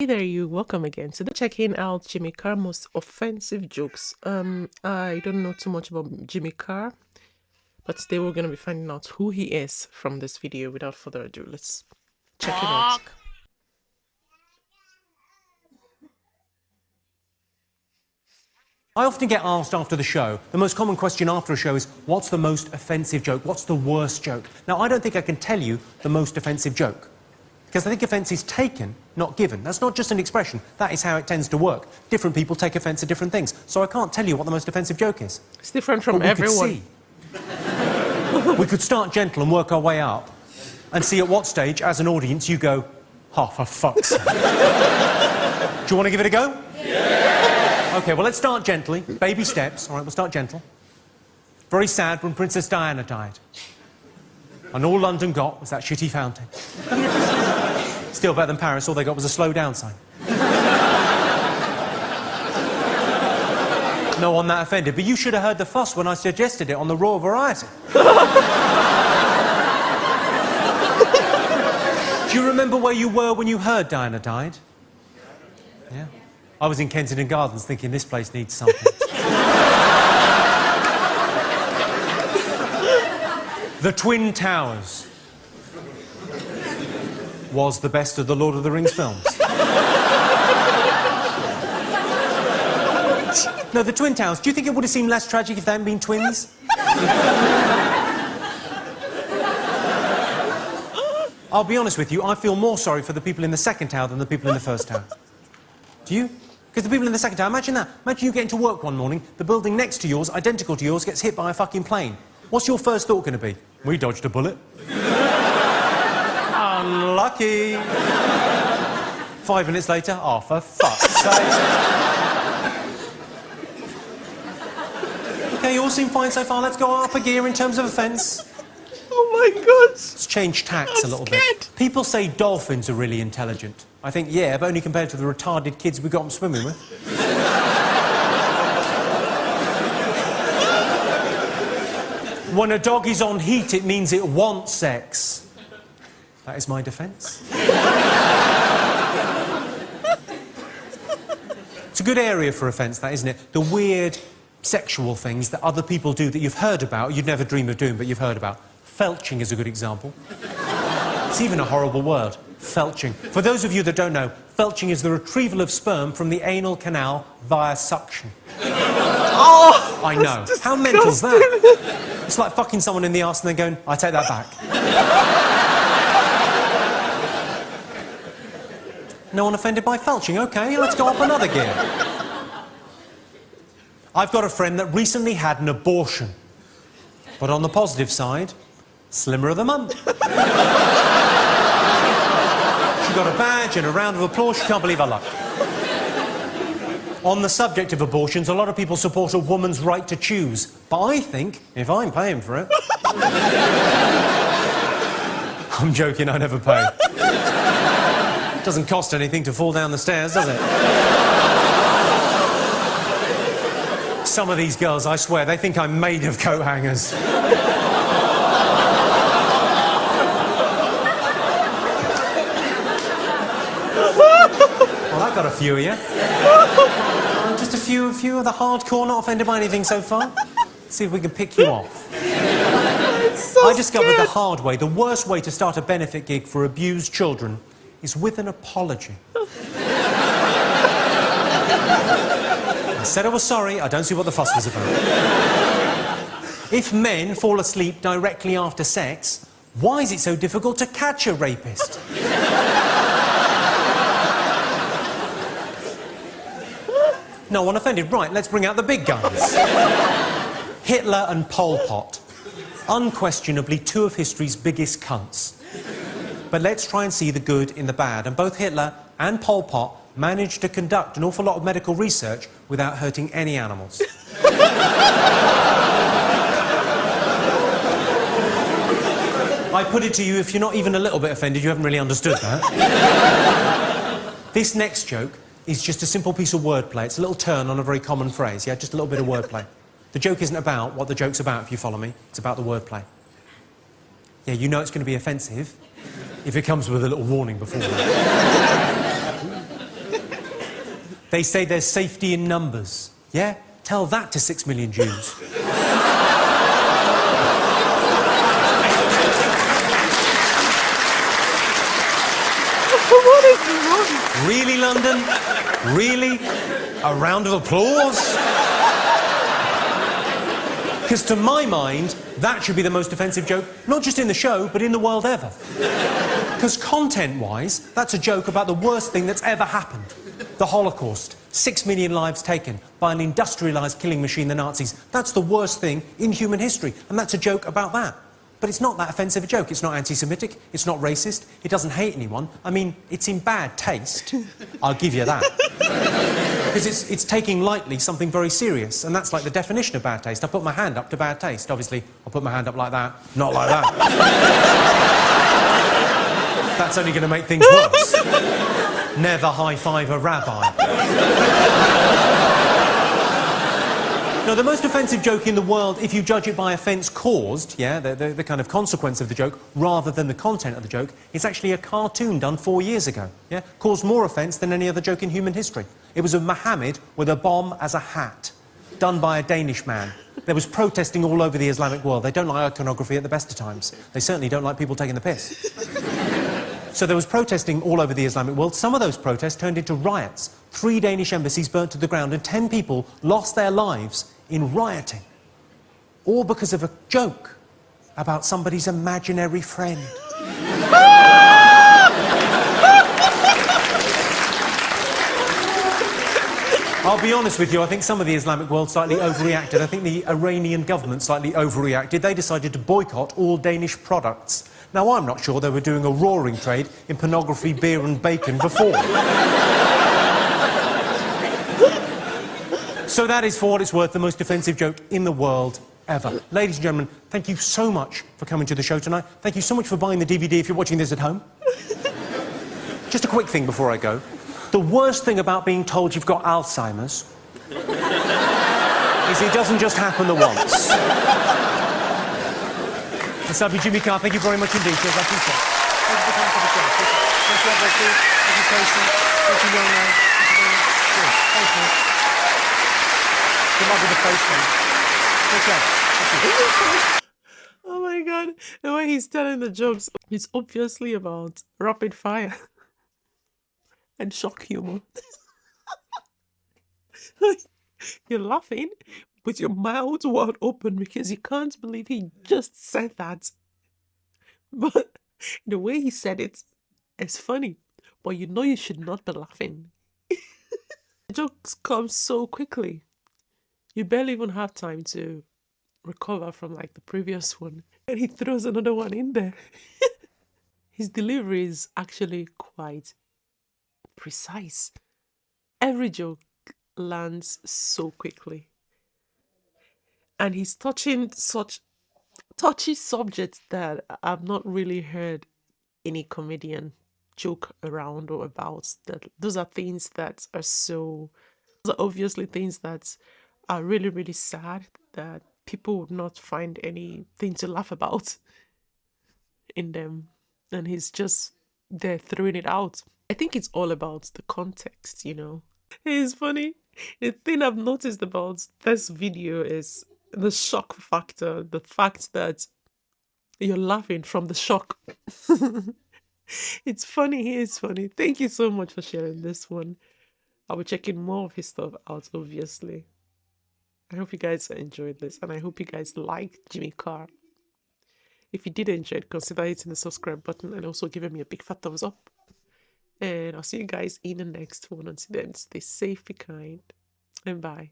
Hey there, you. Welcome again. Today, checking out Jimmy Carr most offensive jokes. I don't know too much about Jimmy Carr, but today we're gonna be finding out who he is from this video. Without further ado, let's check it out. I often get asked after the show, the most common question after a show is, what's the most offensive joke? What's the worst joke? Now, I don't think I can tell you the most offensive joke, because I think offence is taken, not given. That's not just an expression. That is how it tends to work. Different people take offence at different things. So I can't tell you what the most offensive joke is. It's different from everyone. We could start gentle and work our way up and see at what stage, as an audience, you go, oh, for fuck's sake. Do you want to give it a go? Yeah! OK, well, let's start gently. Baby steps. All right, we'll start gentle. Very sad when Princess Diana died. And all London got was that shitty fountain. Still better than Paris, all they got was a slow down sign. No one that offended, but you should have heard the fuss when I suggested it on the Raw Variety. Do you remember where you were when you heard Diana died? Yeah. I was in Kensington Gardens thinking this place needs something. The Twin Towers was the best of the Lord of the Rings films. No, the Twin Towers. Do you think it would have seemed less tragic if they hadn't been twins? I'll be honest with you, I feel more sorry for the people in the second tower than the people in the first tower. Do you? Because the people in the second tower, imagine that. Imagine you get into work one morning, the building next to yours, identical to yours, gets hit by a fucking plane. What's your first thought going to be? We dodged a bullet. Unlucky. 5 minutes later, oh, for fuck's sake. OK, you all seem fine so far. Let's go up a gear in terms of offence. Oh my God! Let's change tacks a little bit. People say dolphins are really intelligent. I think, yeah, but only compared to the retarded kids we got them swimming with. When a dog is on heat, it means it wants sex. That is my defence. It's a good area for offence, that, isn't it? The weird sexual things that other people do that you've heard about, you'd never dream of doing, but you've heard about. Felching is a good example. It's even a horrible word, felching. For those of you that don't know, felching is the retrieval of sperm from the anal canal via suction. Oh, I know. How mental is that? It's like fucking someone in the arse and then going, I take that back. No one offended by felching? OK, let's go up another gear. I've got a friend that recently had an abortion. But on the positive side, slimmer of the month. She got a badge and a round of applause. She can't believe her luck. On the subject of abortions, a lot of people support a woman's right to choose. But I think, if I'm paying for it... I'm joking, I never pay. It doesn't cost anything to fall down the stairs, does it? Some of these girls, I swear, they think I'm made of coat hangers. Well, I got a few of you. Just a few of the hardcore, not offended by anything so far. Let's see if we can pick you off. I discovered the hard way, the worst way to start a benefit gig for abused children is with an apology. I said I was sorry, I don't see what the fuss was about. If men fall asleep directly after sex, why is it so difficult to catch a rapist? No one offended. Right, let's bring out the big guns. Hitler and Pol Pot. Unquestionably two of history's biggest cunts. But let's try and see the good in the bad. And both Hitler and Pol Pot managed to conduct an awful lot of medical research without hurting any animals. I put it to you, if you're not even a little bit offended, you haven't really understood that. This next joke is just a simple piece of wordplay. It's a little turn on a very common phrase, yeah? Just a little bit of wordplay. The joke isn't about what the joke's about, if you follow me. It's about the wordplay. Yeah, you know it's going to be offensive if it comes with a little warning before. They say there's safety in numbers. Yeah? Tell that to 6 million Jews. What is wrong? Really, London? Really? A round of applause? Because to my mind, that should be the most offensive joke, not just in the show, but in the world ever. Because content-wise, that's a joke about the worst thing that's ever happened. The Holocaust. 6 million lives taken by an industrialised killing machine, the Nazis. That's the worst thing in human history, and that's a joke about that. But it's not that offensive a joke. It's not anti-Semitic, it's not racist, it doesn't hate anyone. I mean, it's in bad taste. I'll give you that. Because it's taking lightly something very serious, and that's like the definition of bad taste. I put my hand up to bad taste. Obviously, I'll put my hand up like that, not like that. That's only going to make things worse. Never high-five a rabbi. Now, the most offensive joke in the world, if you judge it by offence caused, yeah, the kind of consequence of the joke, rather than the content of the joke, is actually a cartoon done 4 years ago, yeah? Caused more offence than any other joke in human history. It was of Muhammad with a bomb as a hat, done by a Danish man. There was protesting all over the Islamic world. They don't like iconography at the best of times. They certainly don't like people taking the piss. So there was protesting all over the Islamic world. Some of those protests turned into riots. 3 Danish embassies burnt to the ground and 10 people lost their lives in rioting. All because of a joke about somebody's imaginary friend. I'll be honest with you, I think some of the Islamic world slightly overreacted. I think the Iranian government slightly overreacted. They decided to boycott all Danish products. Now, I'm not sure they were doing a roaring trade in pornography, beer and bacon before. So that is, for what it's worth, the most offensive joke in the world ever. Ladies and gentlemen, thank you so much for coming to the show tonight. Thank you so much for buying the DVD if you're watching this at home. Just a quick thing before I go. The worst thing about being told you've got Alzheimer's is it doesn't just happen the once. It's lovely, Jimmy Carr. Thank you very much indeed. Cheers, I appreciate it. Thank you for coming to the show. Thank you, everybody. Thank you, Tracy. Thank you, young man. Thank you. Good luck with the face, man. Take care. Thank you. Oh my god, the way he's telling the jokes, it's obviously about rapid fire and shock humor. You're laughing with your mouth wide open because you can't believe he just said that. But the way he said it is funny, but you know you should not be laughing. The jokes come so quickly. You barely even have time to recover from like the previous one, and he throws another one in there. His delivery is actually quite precise. Every joke lands so quickly, and he's touching such touchy subjects that I've not really heard any comedian joke around or about. That those are things that are so, those are obviously things that are really, really sad, that people would not find anything to laugh about in them. And he's just there throwing it out. I think it's all about the context, you know. It's funny. The thing I've noticed about this video is the shock factor, the fact that you're laughing from the shock. It's funny, it's funny. Thank you so much for sharing this one. I'll be checking more of his stuff out, obviously. I hope you guys enjoyed this, and I hope you guys liked Jimmy Carr. If you did enjoy it, consider hitting the subscribe button and also giving me a big fat thumbs up. And I'll see you guys in the next one. Until then, stay safe, be kind, and bye.